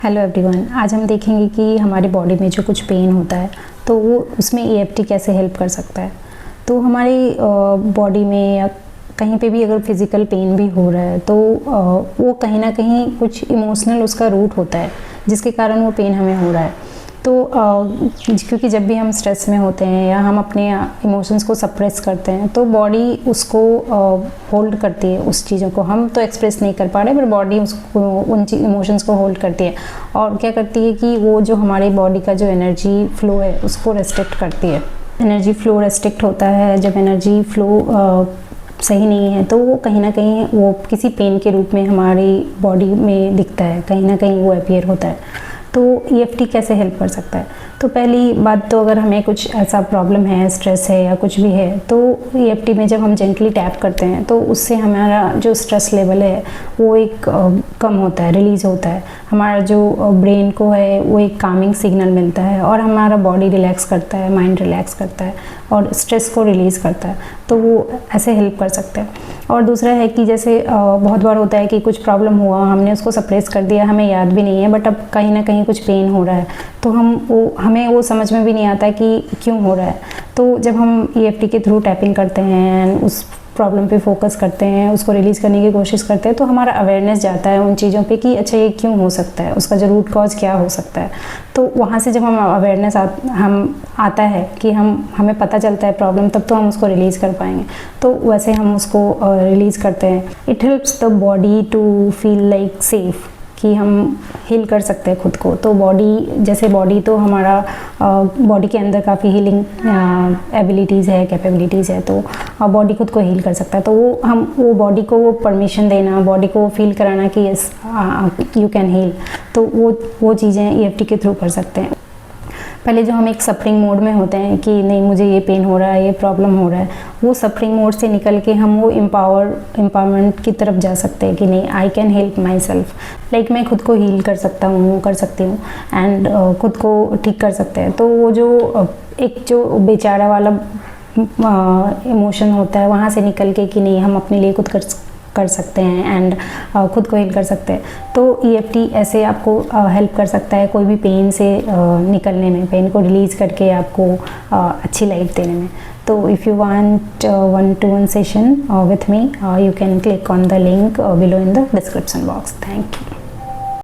Hello everyone, आज हम देखेंगे कि हमारी बॉडी में जो कुछ पेन होता है तो वो उसमें ईएफटी कैसे हेल्प कर सकता है। तो हमारी बॉडी में या कहीं पे भी अगर फिज़िकल पेन भी हो रहा है तो वो कहीं ना कहीं कुछ इमोशनल उसका रूट होता है जिसके कारण वो पेन हमें हो रहा है। तो क्योंकि जब भी हम स्ट्रेस में होते हैं या हम अपने इमोशंस को सप्रेस करते हैं तो बॉडी उसको होल्ड करती है। उस चीज़ों को हम तो एक्सप्रेस नहीं कर पा रहे पर बॉडी उसको उन इमोशंस को होल्ड करती है और क्या करती है कि वो जो हमारी बॉडी का जो एनर्जी फ्लो है उसको रेस्ट्रिक्ट करती है। एनर्जी फ्लो रेस्ट्रिक्ट होता है जब एनर्जी फ्लो सही नहीं है तो वो कहीं ना कहीं वो किसी पेन के रूप में हमारी बॉडी में दिखता है, कहीं ना कहीं वो अपीयर होता है। तो ईएफटी कैसे हेल्प कर सकता है? तो पहली बात तो अगर हमें कुछ ऐसा प्रॉब्लम है, स्ट्रेस है या कुछ भी है तो ईएफटी में जब हम जेंटली टैप करते हैं तो उससे हमारा जो स्ट्रेस लेवल है वो एक कम होता है, रिलीज़ होता है। हमारा जो ब्रेन को है वो एक कामिंग सिग्नल मिलता है और हमारा बॉडी रिलैक्स करता है, माइंड रिलैक्स करता है और स्ट्रेस को रिलीज़ करता है। तो वो ऐसे हेल्प कर सकते हैं। और दूसरा है कि जैसे बहुत बार होता है कि कुछ प्रॉब्लम हुआ, हमने उसको सप्रेस कर दिया, हमें याद भी नहीं है बट अब कहीं ना कहीं कुछ पेन हो रहा है तो हमें वो समझ में भी नहीं आता कि क्यों हो रहा है। तो जब हम ईएफटी के थ्रू टैपिंग करते हैं, उस प्रॉब्लम पे फोकस करते हैं, उसको रिलीज़ करने की कोशिश करते हैं तो हमारा अवेयरनेस जाता है उन चीज़ों पे कि अच्छा ये क्यों हो सकता है, उसका जो रूट कॉज क्या हो सकता है। तो वहाँ से जब हम अवेयरनेस आता है कि हमें पता चलता है प्रॉब्लम, तब तो हम उसको रिलीज़ कर पाएंगे। तो वैसे हम उसको रिलीज़ करते हैं। It helps the body to feel like safe, कि हम हील कर सकते हैं खुद को। तो बॉडी तो हमारा बॉडी के अंदर काफ़ी हीलिंग एबिलिटीज़ है, कैपेबिलिटीज़ है, तो बॉडी खुद को हील कर सकता है। तो वो बॉडी को वो परमिशन देना, बॉडी को फील कराना कि यस यू कैन हील, तो वो चीज़ें ईएफटी के थ्रू कर सकते हैं। पहले जो हम एक सफरिंग मोड में होते हैं कि नहीं मुझे ये पेन हो रहा है, ये प्रॉब्लम हो रहा है, वो सफरिंग मोड से निकल के हम वो एम्पावरमेंट की तरफ जा सकते हैं कि नहीं I can help my self, like मैं खुद को हील कर सकता हूँ, कर सकती हूँ एंड खुद को ठीक कर सकते हैं। तो वो जो बेचारा वाला इमोशन होता है वहाँ से निकल के कि नहीं हम अपने लिए खुद कर सकते हैं एंड खुद को हील कर सकते हैं। तो ईएफटी ऐसे आपको हेल्प कर सकता है कोई भी पेन से निकलने में, पेन को रिलीज़ करके आपको अच्छी लाइफ देने में। तो if you want one-to-one session with me, you can click on the link below in the description box. Thank you.